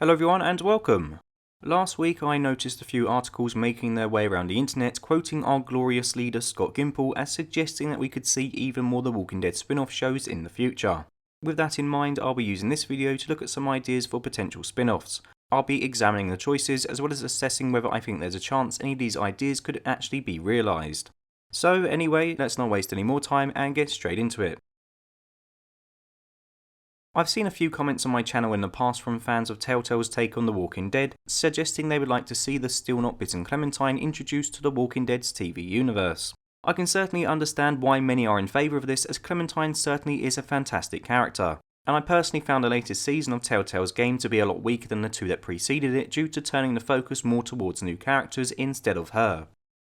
Hello everyone and welcome! Last week I noticed a few articles making their way around the internet quoting our glorious leader Scott Gimple as suggesting that we could see even more The Walking Dead spin-off shows in the future. With that in mind, I'll be using this video to look at some ideas for potential spin-offs. I'll be examining the choices as well as assessing whether I think there's a chance any of these ideas could actually be realised. So anyway, let's not waste any more time and get straight into it. I've seen a few comments on my channel in the past from fans of Telltale's take on The Walking Dead, suggesting they would like to see the still not bitten Clementine introduced to The Walking Dead's TV universe. I can certainly understand why many are in favour of this, as Clementine certainly is a fantastic character, and I personally found the latest season of Telltale's game to be a lot weaker than the two that preceded it due to turning the focus more towards new characters instead of her.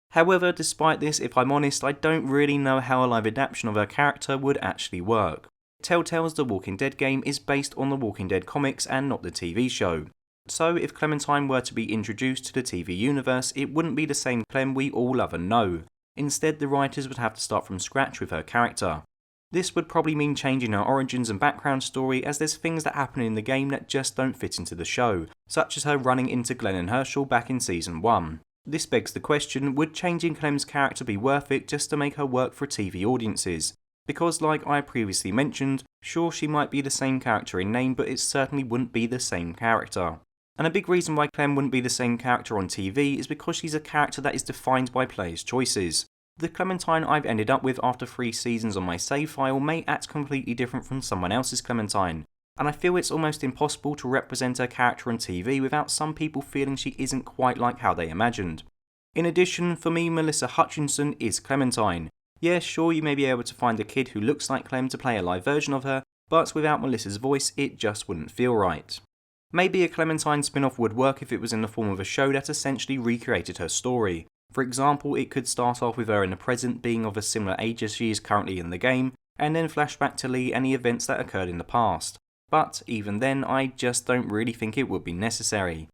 However, despite this, if I'm honest, I don't really know how a live adaptation of her character would actually work. Telltale's The Walking Dead game is based on The Walking Dead comics and not the TV show. So if Clementine were to be introduced to the TV universe, it wouldn't be the same Clem we all love and know. Instead, the writers would have to start from scratch with her character. This would probably mean changing her origins and background story, as there's things that happen in the game that just don't fit into the show, such as her running into Glenn and Herschel back in Season 1. This begs the question, would changing Clem's character be worth it just to make her work for TV audiences? Because like I previously mentioned, sure she might be the same character in name, but it certainly wouldn't be the same character. And a big reason why Clem wouldn't be the same character on TV is because she's a character that is defined by players' choices. The Clementine I've ended up with after 3 seasons on my save file may act completely different from someone else's Clementine, and I feel it's almost impossible to represent her character on TV without some people feeling she isn't quite like how they imagined. In addition, for me, Melissa Hutchinson is Clementine. Yeah, sure, you may be able to find a kid who looks like Clem to play a live version of her, but without Melissa's voice, it just wouldn't feel right. Maybe a Clementine spin-off would work if it was in the form of a show that essentially recreated her story. For example, it could start off with her in the present being of a similar age as she is currently in the game, and then flash back to Lee and the events that occurred in the past. But even then, I just don't really think it would be necessary.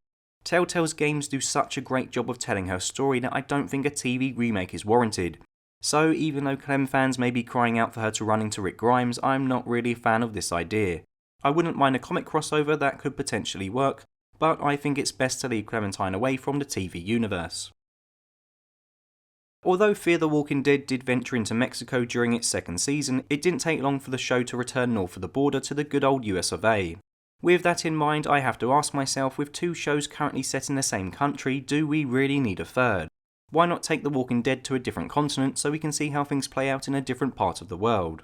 Telltale's games do such a great job of telling her story that I don't think a TV remake is warranted. So even though Clem fans may be crying out for her to run into Rick Grimes, I'm not really a fan of this idea. I wouldn't mind a comic crossover that could potentially work, but I think it's best to leave Clementine away from the TV universe. Although Fear the Walking Dead did venture into Mexico during its 2nd season, it didn't take long for the show to return north of the border to the good old US of A. With that in mind, I have to ask myself, with 2 shows currently set in the same country, do we really need a 3rd? Why not take The Walking Dead to a different continent so we can see how things play out in a different part of the world?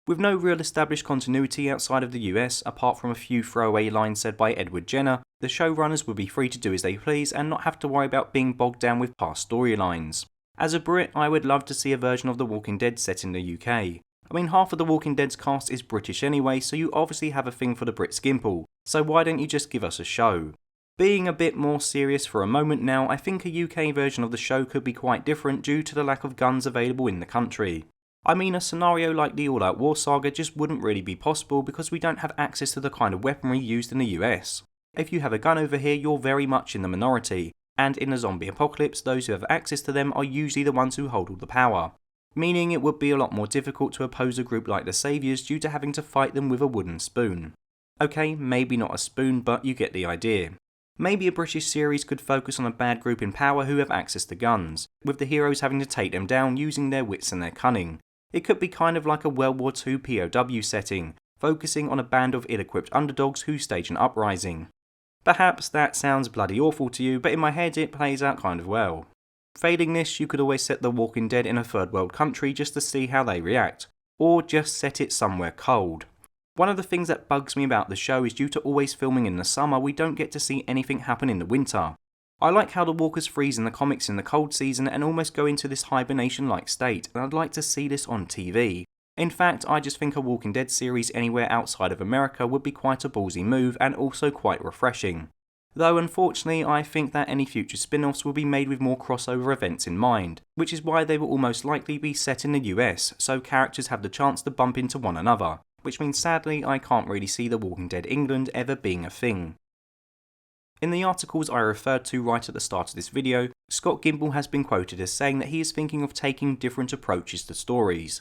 With no real established continuity outside of the US, apart from a few throwaway lines said by Edward Jenner, the showrunners would be free to do as they please and not have to worry about being bogged down with past storylines. As a Brit, I would love to see a version of The Walking Dead set in the UK. I mean, half of The Walking Dead's cast is British anyway, so you obviously have a thing for the Brit Gimple, so why don't you just give us a show? Being a bit more serious for a moment now, I think a UK version of the show could be quite different due to the lack of guns available in the country. I mean, a scenario like the All Out War saga just wouldn't really be possible because we don't have access to the kind of weaponry used in the US. If you have a gun over here, you're very much in the minority, and in a zombie apocalypse, those who have access to them are usually the ones who hold all the power. Meaning it would be a lot more difficult to oppose a group like the Saviours due to having to fight them with a wooden spoon. Okay, maybe not a spoon, but you get the idea. Maybe a British series could focus on a bad group in power who have access to guns, with the heroes having to take them down using their wits and their cunning. It could be kind of like a World War II POW setting, focusing on a band of ill-equipped underdogs who stage an uprising. Perhaps that sounds bloody awful to you, but in my head it plays out kind of well. Failing this, you could always set The Walking Dead in a 3rd world country just to see how they react, or just set it somewhere cold. One of the things that bugs me about the show is due to always filming in the summer, we don't get to see anything happen in the winter. I like how the walkers freeze in the comics in the cold season and almost go into this hibernation-like state, and I'd like to see this on TV. In fact, I just think a Walking Dead series anywhere outside of America would be quite a ballsy move and also quite refreshing. Though unfortunately, I think that any future spin-offs will be made with more crossover events in mind, which is why they will almost likely be set in the US, so characters have the chance to bump into one another. Which means sadly I can't really see The Walking Dead England ever being a thing. In the articles I referred to right at the start of this video, Scott Gimple has been quoted as saying that he is thinking of taking different approaches to stories.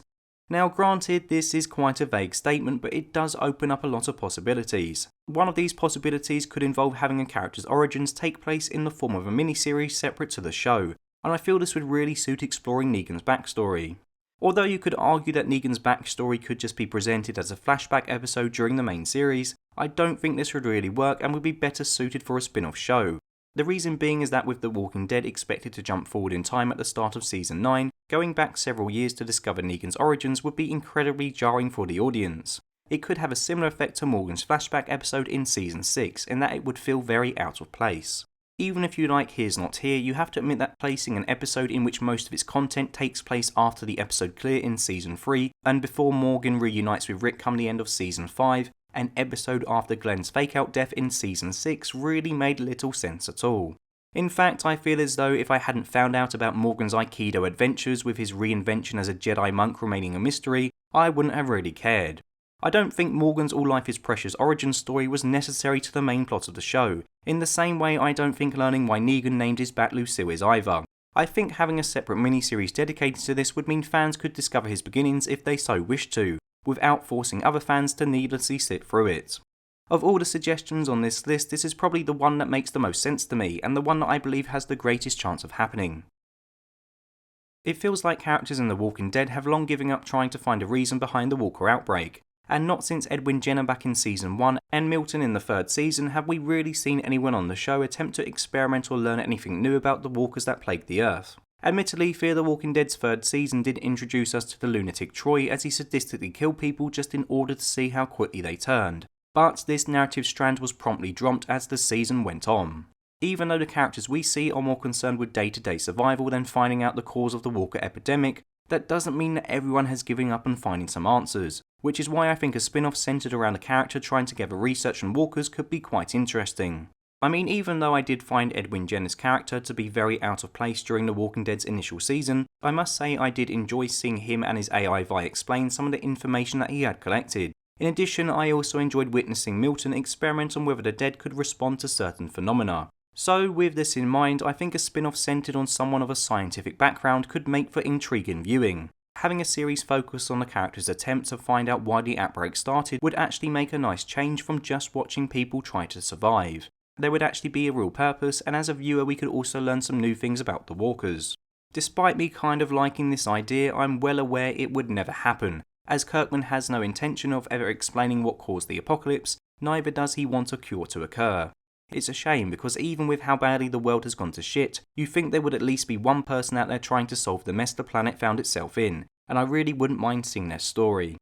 Now granted, this is quite a vague statement, but it does open up a lot of possibilities. One of these possibilities could involve having a character's origins take place in the form of a miniseries separate to the show, and I feel this would really suit exploring Negan's backstory. Although you could argue that Negan's backstory could just be presented as a flashback episode during the main series, I don't think this would really work and would be better suited for a spin-off show. The reason being is that with The Walking Dead expected to jump forward in time at the start of Season 9, going back several years to discover Negan's origins would be incredibly jarring for the audience. It could have a similar effect to Morgan's flashback episode in Season 6, in that it would feel very out of place. Even if you like Here's Not Here, you have to admit that placing an episode in which most of its content takes place after the episode Clear in Season 3, and before Morgan reunites with Rick come the end of Season 5, an episode after Glenn's fake-out death in Season 6 really made little sense at all. In fact, I feel as though if I hadn't found out about Morgan's Aikido adventures with his reinvention as a Jedi monk remaining a mystery, I wouldn't have really cared. I don't think Morgan's All Life is Precious origin story was necessary to the main plot of the show, in the same way I don't think learning why Negan named his bat Lucille is either. I think having a separate miniseries dedicated to this would mean fans could discover his beginnings if they so wished to, without forcing other fans to needlessly sit through it. Of all the suggestions on this list, this is probably the one that makes the most sense to me, and the one that I believe has the greatest chance of happening. It feels like characters in The Walking Dead have long given up trying to find a reason behind the Walker outbreak, and not since Edwin Jenner back in Season 1 and Milton in the 3rd season have we really seen anyone on the show attempt to experiment or learn anything new about the walkers that plagued the Earth. Admittedly, Fear the Walking Dead's 3rd season did introduce us to the lunatic Troy as he sadistically killed people just in order to see how quickly they turned, but this narrative strand was promptly dropped as the season went on. Even though the characters we see are more concerned with day-to-day survival than finding out the cause of the walker epidemic, that doesn't mean that everyone has given up on finding some answers, which is why I think a spin-off centred around a character trying to gather research on walkers could be quite interesting. I mean, even though I did find Edwin Jenner's character to be very out of place during The Walking Dead's initial season, I must say I did enjoy seeing him and his AI Vi explain some of the information that he had collected. In addition, I also enjoyed witnessing Milton experiment on whether the dead could respond to certain phenomena. So with this in mind, I think a spin-off centred on someone of a scientific background could make for intriguing viewing. Having a series focused on the character's attempt to find out why the outbreak started would actually make a nice change from just watching people try to survive. There would actually be a real purpose, and as a viewer we could also learn some new things about the walkers. Despite me kind of liking this idea, I'm well aware it would never happen, as Kirkman has no intention of ever explaining what caused the apocalypse, neither does he want a cure to occur. It's a shame because even with how badly the world has gone to shit, you think there would at least be one person out there trying to solve the mess the planet found itself in, and I really wouldn't mind seeing their story.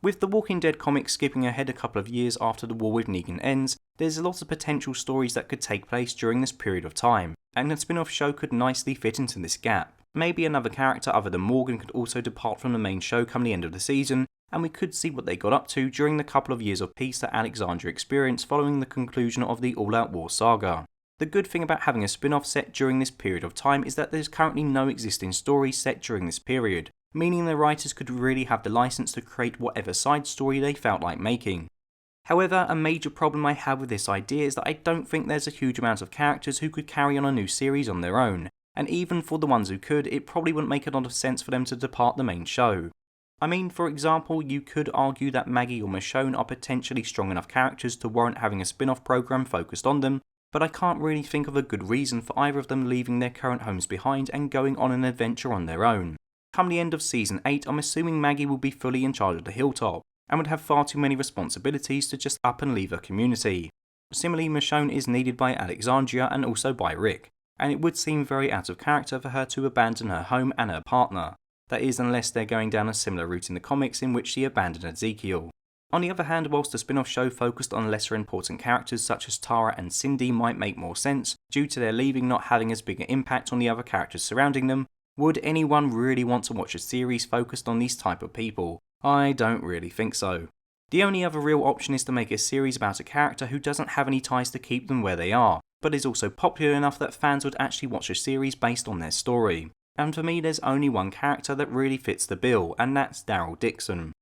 With The Walking Dead comics skipping ahead a couple of years after the war with Negan ends, there's a lot of potential stories that could take place during this period of time, and a spin-off show could nicely fit into this gap. Maybe another character other than Morgan could also depart from the main show come the end of the season, and we could see what they got up to during the couple of years of peace that Alexandria experienced following the conclusion of the All Out War saga. The good thing about having a spin-off set during this period of time is that there's currently no existing story set during this period, meaning the writers could really have the license to create whatever side story they felt like making. However, a major problem I have with this idea is that I don't think there's a huge amount of characters who could carry on a new series on their own, and even for the ones who could, it probably wouldn't make a lot of sense for them to depart the main show. I mean, for example, you could argue that Maggie or Michonne are potentially strong enough characters to warrant having a spin-off program focused on them, but I can't really think of a good reason for either of them leaving their current homes behind and going on an adventure on their own. Come the end of Season 8, I'm assuming Maggie will be fully in charge of the Hilltop, and would have far too many responsibilities to just up and leave her community. Similarly, Michonne is needed by Alexandria and also by Rick, and it would seem very out of character for her to abandon her home and her partner. That is, unless they're going down a similar route in the comics in which she abandoned Ezekiel. On the other hand, whilst a spin-off show focused on lesser important characters such as Tara and Cindy might make more sense, due to their leaving not having as big an impact on the other characters surrounding them, would anyone really want to watch a series focused on these type of people? I don't really think so. The only other real option is to make a series about a character who doesn't have any ties to keep them where they are, but is also popular enough that fans would actually watch a series based on their story. And for me, there's only one character that really fits the bill, and that's Daryl Dixon.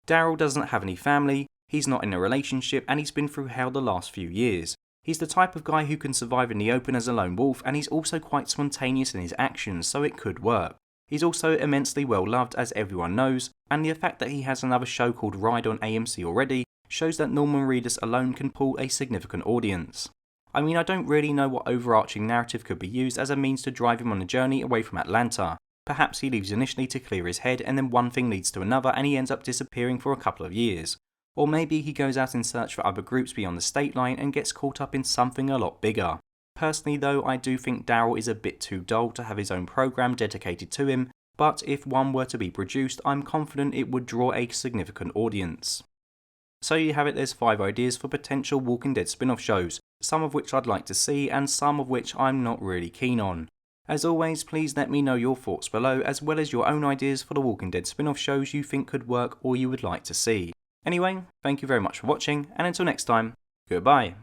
Daryl doesn't have any family, he's not in a relationship, and he's been through hell the last few years. He's the type of guy who can survive in the open as a lone wolf, and he's also quite spontaneous in his actions, so it could work. He's also immensely well loved, as everyone knows, and the fact that he has another show called Ride on AMC already shows that Norman Reedus alone can pull a significant audience. I mean, I don't really know what overarching narrative could be used as a means to drive him on a journey away from Atlanta. Perhaps he leaves initially to clear his head, and then one thing leads to another and he ends up disappearing for a couple of years. Or maybe he goes out in search for other groups beyond the state line and gets caught up in something a lot bigger. Personally though, I do think Daryl is a bit too dull to have his own program dedicated to him, but if one were to be produced, I'm confident it would draw a significant audience. So you have it, there's 5 ideas for potential Walking Dead spin-off shows, some of which I'd like to see and some of which I'm not really keen on. As always, please let me know your thoughts below, as well as your own ideas for the Walking Dead spin-off shows you think could work or you would like to see. Anyway, thank you very much for watching, and until next time, goodbye.